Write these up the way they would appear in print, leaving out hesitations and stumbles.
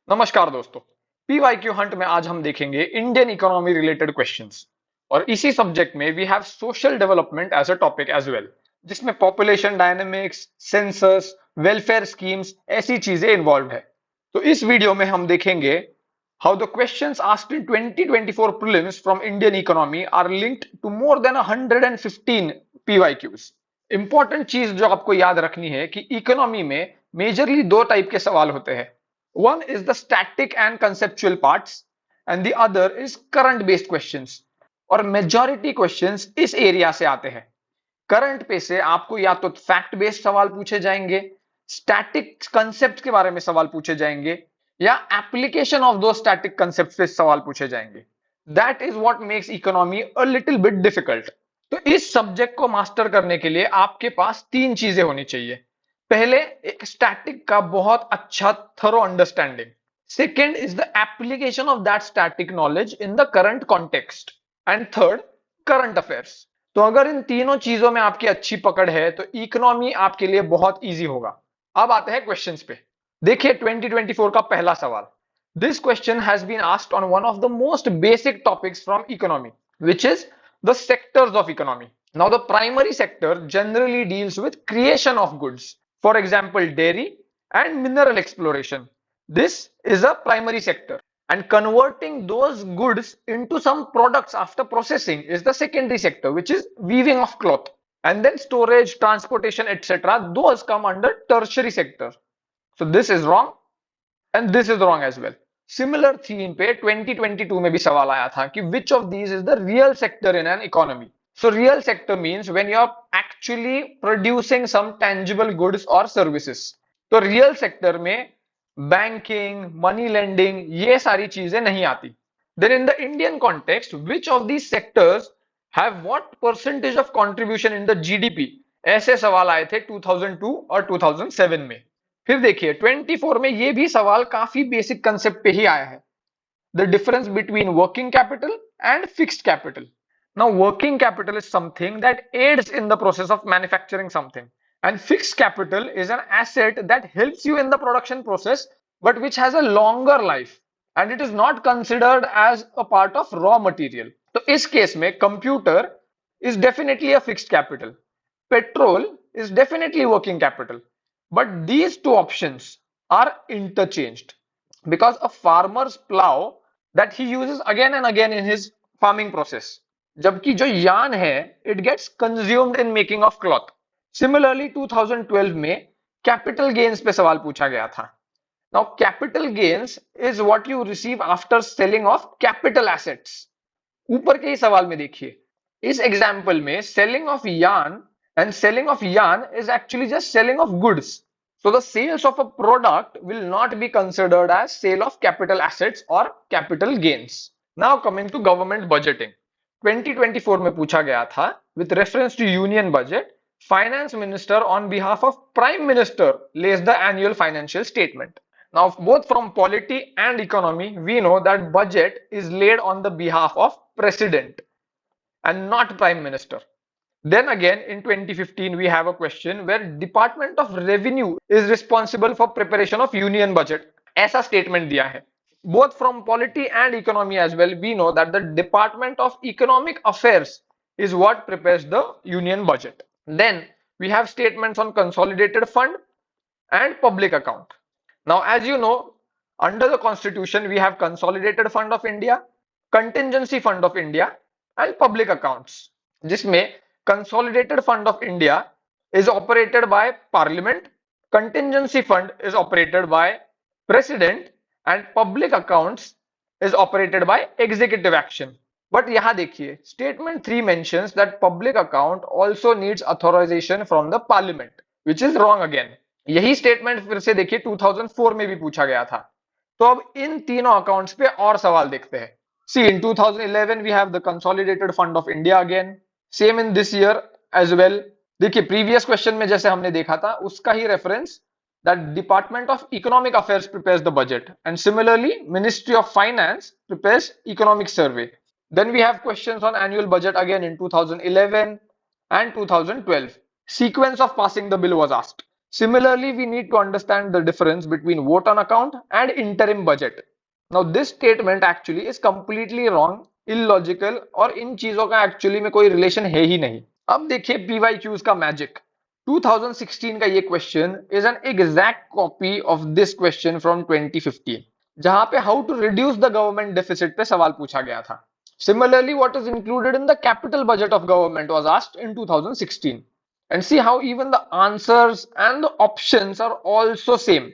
नमस्कार दोस्तों। PYQ Hunt में आज हम देखेंगे इंडियन इकोनॉमी रिलेटेड क्वेश्चंस और इसी सब्जेक्ट में we have social development as a topic as well, जिसमें population dynamics, census, welfare schemes ऐसी चीजें इन्वॉल्व है। तो इस वीडियो में हम देखेंगे how the questions asked in 2024 prelims from Indian economy are linked to more than 115 PYQs. Important चीज जो आपको याद रखनी है कि इकोनॉमी में मेजरली दो टाइप के सवाल होते हैं। One is the static and conceptual parts, and the other is current based questions. और मेजॉरिटी क्वेश्चंस इस एरिया से आते हैं। करंट पे से आपको या तो फैक्ट बेस्ड सवाल पूछे जाएंगे, स्टैटिक कंसेप्ट के बारे में सवाल पूछे जाएंगे, या एप्लीकेशन ऑफ दो स्टैटिक कंसेप्ट पे सवाल पूछे जाएंगे। That is what makes economy a little bit difficult. तो इस सब्जेक्ट को मास्टर करने के लिए आपके पास तीन चीजें होनी चाहिए। पहले, एक स्टैटिक का बहुत अच्छा thorough understanding. Second is the application of that static knowledge in the current context. And third, current affairs. तो अगर इन तीनों चीजों में आपकी अच्छी पकड़ है तो इकोनॉमी आपके लिए बहुत इजी होगा। अब आते हैं क्वेश्चंस पे। देखिए 2024 का पहला सवाल। This question has been asked on one of the most basic topics from economy, which is the sectors of economy. Now, the primary sector generally deals with creation of goods. For example, dairy and mineral exploration. This is a primary sector. And converting those goods into some products after processing is the secondary sector, which is weaving of cloth. And then storage, transportation, etc. Those come under tertiary sector. So this is wrong and this is wrong as well. Similar theme पे 2022 में भी सवाल आया था कि which of these is the real sector in an economy. So real sector means when you are actually producing some tangible goods और services. तो real sector में बैंकिंग, मनी लेंडिंग, ये सारी चीजें नहीं आती। Then in the Indian context which of these sectors have what percentage of contribution in the GDP, ऐसे सवाल आए थे 2002 और 2007 में। फिर देखिए 24 में ये भी सवाल काफी बेसिक कंसेप्ट पे ही आया है। The difference between working capital and fixed capital. Now working capital is something that aids in the process of manufacturing something, and fixed capital is an asset that helps you in the production process but which has a longer life and it is not considered as a part of raw material. तो इस case में computer is definitely a fixed capital. Petrol is definitely working capital. But these two options are interchanged because a farmer's plow that he uses again and again in his farming process. जबकि जो yarn है, it gets consumed in making of cloth. Similarly, 2012 में capital gains पे सवाल पूछा गया था. Now, capital gains is what you receive after selling of capital assets. ऊपर के ही सवाल में देखिए, इस एग्जाम्पल में selling of yarn and selling of yarn is actually just selling of goods. So the sales of a product will not be considered as sale of capital assets or capital gains. Now coming to government budgeting. 2024 में पूछा गया था with reference to union budget, finance minister on behalf of prime minister lays the annual financial statement. Now both from polity and economy we know that budget is laid on the behalf of president and not prime minister. Then again in 2015 we have a question where Department of Revenue is responsible for preparation of union budget. ऐसा statement दिया है. Both from polity and economy as well we know that the Department of Economic Affairs is what prepares the union budget. Then we have statements on consolidated fund and public account. Now as you know, under the constitution we have consolidated fund of India, contingency fund of India and public accounts, जिसमें consolidated fund of India is operated by parliament, contingency fund is operated by president and public accounts is operated by executive action. But यहाँ देखिए statement 3 mentions that public account also needs authorization from the parliament, which is wrong again. यही statement फिर से देखिए 2004 में भी पूछा गया था. तो अब इन तीनों अकाउंट्स पे और सवाल देखते हैं. See, in 2011 we have the Consolidated Fund of India again. Same in this year as well. देखिए प्रीवियस क्वेश्चन में जैसे हमने देखा था उसका ही reference, that Department of Economic Affairs prepares the budget and similarly Ministry of Finance prepares economic survey. Then we have questions on annual budget again in 2011 and 2012. Sequence of passing the bill was asked. Similarly, we need to understand the difference between vote on account and interim budget. Now, this statement actually is completely wrong, illogical और इन चीजों का actually में कोई relation है ही नहीं. अब देखिए PYQs का मैजिक. 2016 का ये question is an exact copy of this question from 2015, जहां पे how to reduce the government deficit पे सवाल पूछा गया था. Similarly, what is included in the capital budget of government was asked in 2016. And see how even the answers and the options are also same.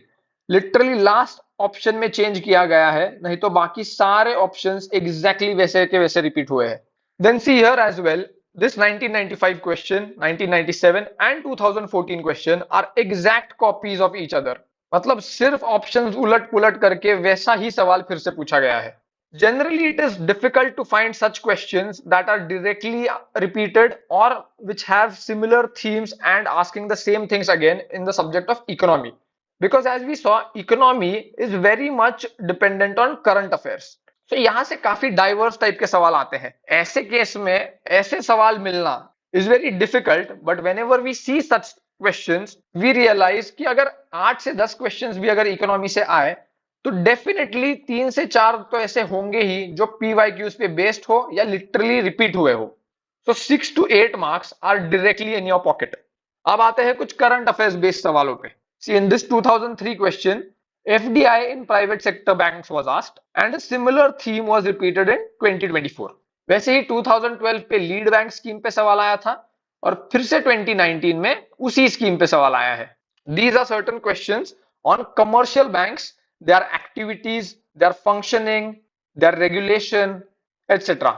Literally last option में change किया गया है, नहीं तो बाकी सारे options exactly वैसे के वैसे repeat हुए हैं. Then see here as well, this 1995 question, 1997 and 2014 question are exact copies of each other. मतलब सिर्फ options उलट पुलट करके वैसा ही सवाल फिर से पूछा गया है. Generally, it is difficult to find such questions that are directly repeated or which have similar themes and asking the same things again in the subject of economy. Because as we saw, economy is very much dependent on current affairs. So यहाँ से काफी diverse type के सवाल आते हैं. ऐसे case में ऐसे सवाल मिलना is very difficult, but whenever we see such questions, we realize कि अगर 8 से 10 questions भी अगर इकोनॉमी से आए तो डेफिनेटली 3 से 4 तो ऐसे होंगे ही जो PYQs पे बेस्ड हो या लिटरली रिपीट हुए हो. So 6 to 8 marks are directly in your pocket. अब आते हैं कुछ करंट अफेयर्स बेस्ड सवालों पे. See in this 2003 question, FDI in private sector banks was asked and a similar theme was repeated in 2024. वैसे ही 2012 पे लीड बैंक स्कीम पे सवाल आया था और फिर से 2019 में उसी स्कीम पे सवाल आया है. These are certain questions on commercial banks, their activities, their functioning, their regulation, etc.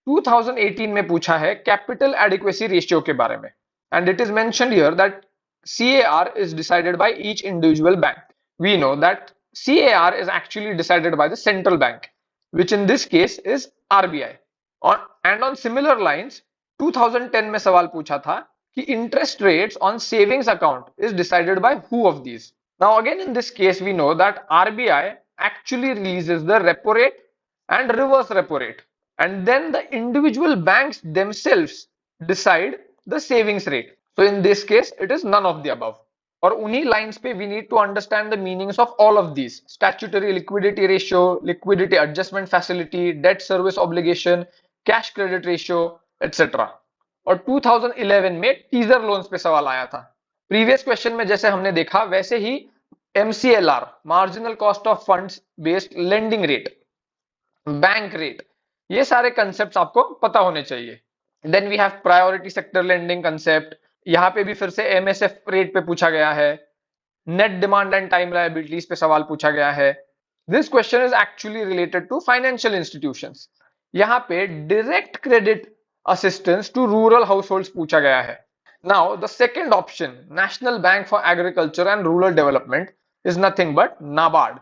2018 में पूछा है कैपिटल एडिक्वेसी रेशियो के बारे में, and it is mentioned here that CAR is decided by each individual bank. We know that CAR is actually decided by the central bank, which in this case is RBI. And on similar lines, 2010 में सवाल पूछा था कि interest rates on savings account is decided by who of these? Now again in this case we know that RBI actually releases the repo rate and reverse repo rate, and then the individual banks themselves decide the savings rate. So in this case it is none of the above. और उन्हीं lines पे we need to understand the meanings of all of these: statutory liquidity ratio, liquidity adjustment facility, debt service obligation, cash credit ratio, etcetera. और 2011 में teaser loans पे सवाल आया था. Previous question में जैसे हमने देखा वैसे ही MCLR, marginal cost of funds based lending rate, bank rate, ये सारे कंसेप्ट आपको पता होने चाहिए. Then we have priority sector lending concept, यहाँ पे भी फिर से MSF रेट पे पूछा गया है. Net demand and time liabilities पे सवाल पूछा गया है. This question is actually related to financial institutions. यहाँ पे direct credit assistance to rural household पूछा गया है. Now the second option, national bank for agriculture and rural development, is nothing but NABARD.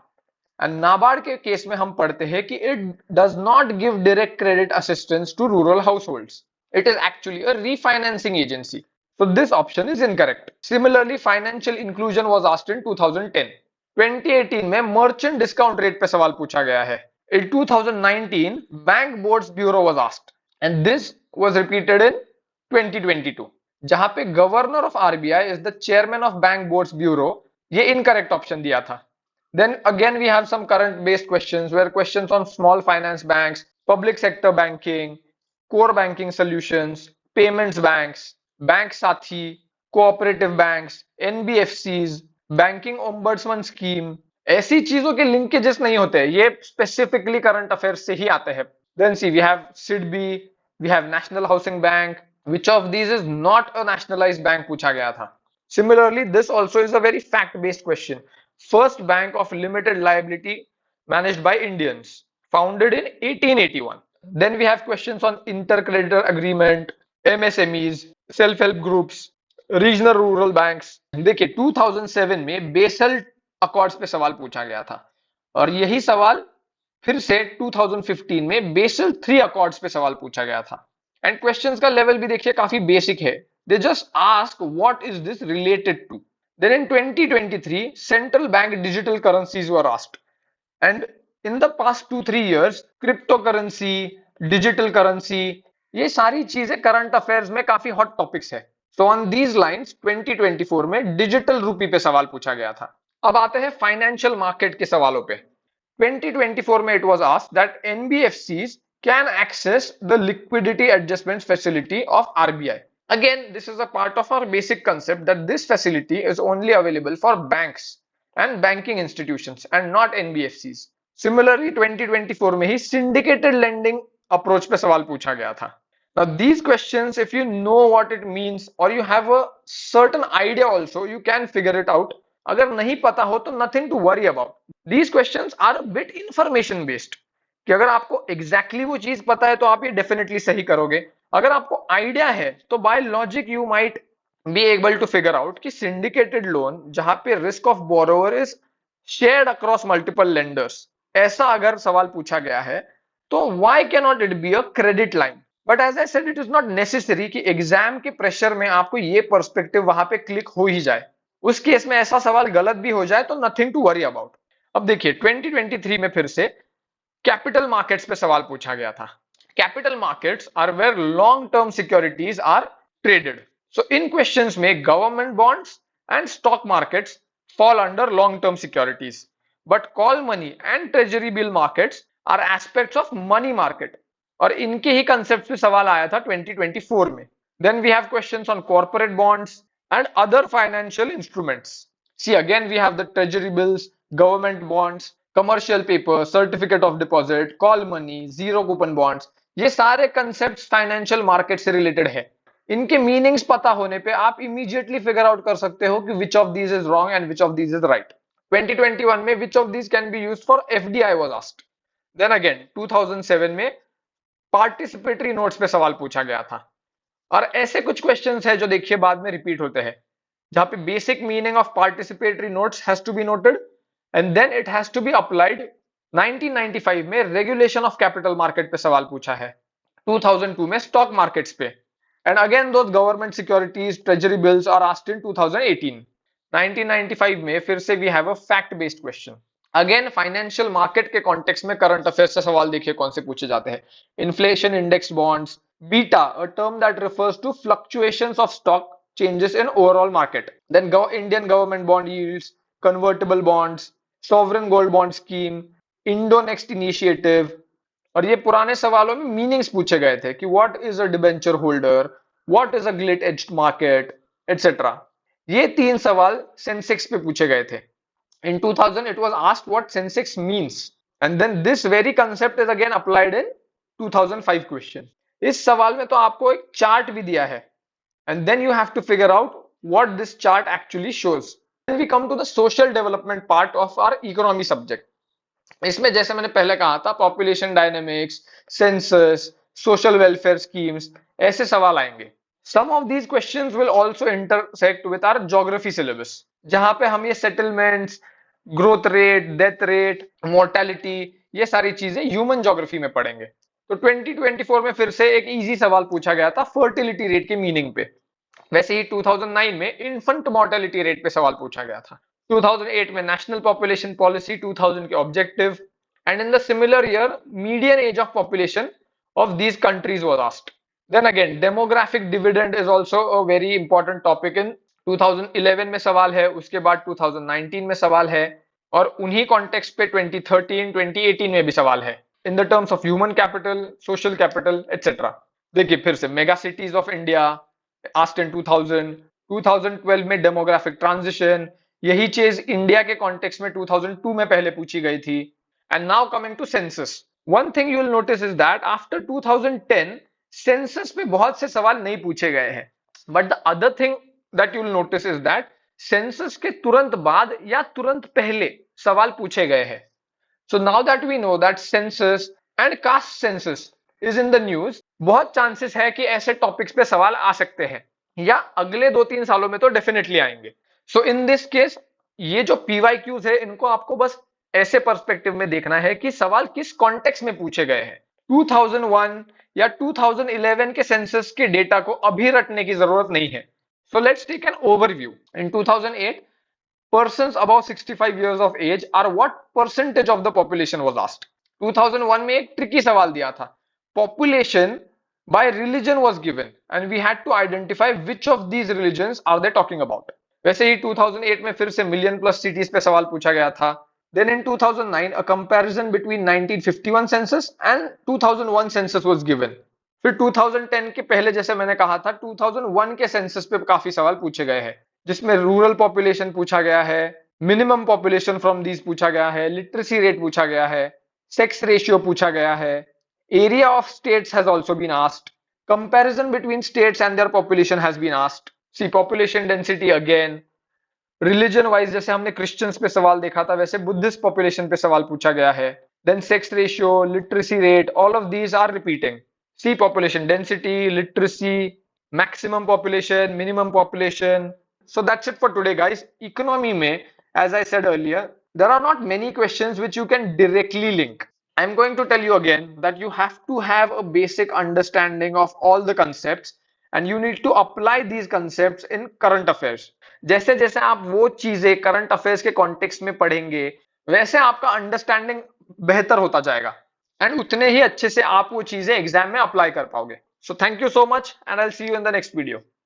And NABARD के केस में हम पढ़ते हैं कि it does not give direct credit assistance to rural household. It is actually a refinancing agency. So this option is incorrect. Similarly, financial inclusion was asked in 2010. 2018 में merchant discount rate पे सवाल पूछा गया है. In 2019, Bank Boards Bureau was asked, and this was repeated in 2022. जहां पे Governor of RBI is the Chairman of Bank Boards Bureau, ये incorrect option दिया था. Then again we have some current based questions where questions on small finance banks, public sector banking, core banking solutions, payments banks, bank साथी, cooperative banks, NBFCs, banking ombudsman scheme, ऐसी चीजों के linkages नहीं होते. ये specifically current affairs से ही आते हैं. Then see we have SIDBI, we have national housing bank. Which of these is not a nationalized bank पूछा गया था. Similarly this also is a very fact based question. First bank of limited liability managed by Indians, founded in 1881. Then we have questions on intercreditor agreement, MSMEs, self help groups, regional rural banks. देखिए 2007 में basal accords पे सवाल पूछा गया था और यही सवाल फिर से 2015 में बेसल 3 अकॉर्ड्स पे सवाल पूछा गया था. एंड क्वेश्चंस का लेवल भी देखिए काफी बेसिक है. They just ask what is this related to. Then in 2023 central bank digital currencies were asked, and in the past 2-3 years crypto currency, digital currency, ये सारी चीजें करंट अफेयर्स में काफी हॉट टॉपिक्स है. सो ऑन दीज लाइंस 2024 में digital रूपी पे सवाल पूछा गया था। अब आते हैं फाइनेंशियल मार्केट के सवालों पे। 2024 में it was asked that NBFCs can access the liquidity adjustment facility of RBI. Again, this is a part of our basic concept that this facility is only available for banks and banking institutions and not NBFCs. Similarly, 2024 में ही syndicated lending approach पे सवाल पूछा गया था। Now, these questions, if you know what it means or you have a certain idea also, you can figure it out. अगर नहीं पता हो तो nothing to worry about. These questions are a bit information based. कि अगर आपको exactly वो चीज पता है तो आप ये definitely सही करोगे। अगर आपको आइडिया है तो by logic you might be able to figure out कि सिंडिकेटेड लोन जहां पे risk of borrower is shared across multiple lenders, ऐसा अगर सवाल पूछा गया है तो why can not it be a credit line. But as I said, it is not necessary कि एग्जाम के प्रेशर में आपको ये पर्सपेक्टिव वहां पे क्लिक हो ही जाए। उस केस में ऐसा सवाल गलत भी हो जाए तो नथिंग टू वरी अबाउट। अब देखिए 2023 में फिर से कैपिटल मार्केट्स पे सवाल पूछा गया था। Capital markets are where long-term securities are traded. So in questions में government bonds and stock markets fall under long-term securities. But call money and treasury bill markets are aspects of money market. और इनके ही concepts पे सवाल आया था 2024 में. Then we have questions on corporate bonds and other financial instruments. See, again we have the treasury bills, government bonds, commercial paper, certificate of deposit, call money, zero coupon bonds. ये सारे concept financial market से related है। इनके meanings पता होने पे आप immediately figure out कर सकते हो कि which of these is wrong and which of these is right. 2021 में which of these can be used for FDI was asked. Then again 2007 में पार्टिसिपेटरी नोट्स पे सवाल पूछा गया था। और ऐसे कुछ क्वेश्चंस है जो देखिए बाद में रिपीट होते हैं, जहां पे basic meaning of participatory notes has to be noted and then it has to be applied. 1995 में रेगुलेशन ऑफ कैपिटल मार्केट पे सवाल पूछा है, 2002 में स्टॉक मार्केट्स पे, and again those government securities treasury bills are asked in 2018। 1995 में फिर से we have a fact based question. Again financial market के कॉन्टेक्स्ट में करंट अफेयर्स से सवाल देखिए कौन से पूछे जाते हैं। Inflation index bonds, beta a term that refers to fluctuations of stock changes in overall market. Then Indian government bond yields, convertible bonds, sovereign gold bond scheme, Indo next initiative. और ये पुराने सवालों में मीनिंग्स पूछे गए थे कि what is a debenture holder, what is a gilt edged market, etcetera. ये तीन सवाल सेंसेक्स पे पूछे गए थे। In 2000 it was asked what Sensex means and then this very concept is again applied in 2005 question. इस सवाल में तो आपको एक चार्ट भी दिया है and then you have to figure out what this chart actually shows. Then we come to the social development part of our economy subject. इसमें जैसे मैंने पहले कहा था population dynamics, census, social welfare schemes, ऐसे सवाल आएंगे। Some of these questions will also intersect with our geography syllabus, जहां पे हम ये settlements, growth rate, death rate, mortality, ये सारी चीजें ह्यूमन ज्योग्राफी में पढ़ेंगे। तो 2024 में फिर से एक इजी सवाल पूछा गया था फर्टिलिटी रेट के मीनिंग पे। वैसे ही 2009 में इन्फेंट मोर्टेलिटी रेट पे सवाल पूछा गया था। 2008 में नेशनल पॉपुलेशन पॉलिसी 2000 के objective, and in the similar year median age of population of these countries was asked. Then again demographic dividend is also a very important topic. In 2011 में सवाल है, उसके बाद 2019 में सवाल है, और उन्हीं कॉन्टेक्स्ट पे 2013 2018 में भी सवाल है in the terms of human capital, social capital, etcetera. देखिए फिर से mega cities of India asked in 2000, 2012 में डेमोग्राफिक ट्रांजिशन, यही चीज इंडिया के कॉन्टेक्स्ट में 2002 में पहले पूछी गई थी। And now coming to census, one thing you will notice is that after 2010 census पे बहुत से सवाल नहीं पूछे गए हैं। But the other thing that you will notice is that census के तुरंत बाद या तुरंत पहले सवाल पूछे गए हैं। So now that we know that census and caste census is in the news, बहुत चांसेस है कि ऐसे टॉपिक्स पे सवाल आ सकते हैं, या अगले 2-3 सालों में तो डेफिनेटली आएंगे। सो इन दिस केस ये जो पीवाईक्यूज है इनको आपको बस ऐसे पर्सपेक्टिव में देखना है कि सवाल किस कॉन्टेक्स्ट में पूछे गए हैं। 2001 या 2011 के सेंसस के डेटा को अभी रटने की जरूरत नहीं है। So let's take an overview. In 2008 persons above 65 years of age are what percentage of the population was asked। 2001 में एक ट्रिकी सवाल दिया था, population by religion was given and we had to identify which of these religions are they talking about. वैसे ही 2008 में फिर से million plus cities पे सवाल पूछा गया था. Then in 2009 a comparison between 1951 census and 2001 census was given. फिर 2010 के पहले जैसे मैंने कहा था 2001 के सेंसस पे काफी सवाल पूछे गए हैं जिसमें रूरल पॉपुलेशन पूछा गया है, मिनिमम पॉपुलेशन फ्रॉम दीज पूछा गया है, लिटरेसी रेट पूछा गया है, सेक्स रेशियो पूछा गया है, area of states has also been asked, comparison between states and their population has been asked, see population density again, religion wise जैसे हमने क्रिश्चियंस पे सवाल देखा था वैसे बुद्धिस्ट पॉपुलेशन पे सवाल पूछा गया है. Then sex ratio, literacy rate, all of these are repeating. See population density, literacy, maximum population, minimum population. So that's it for today guys. Economy में as I said earlier there are not many questions which you can directly link. I'm going to tell you again that you have to have a basic understanding of all the concepts and you need to apply these concepts in current affairs. जैसे जैसे आप वो चीजें current affairs के context में पढ़ेंगे वैसे आपका अंडरस्टैंडिंग बेहतर होता जाएगा एंड उतने ही अच्छे से आप वो चीजें एग्जाम में अप्लाई कर पाओगे. So thank you so much and I will see you in the next video.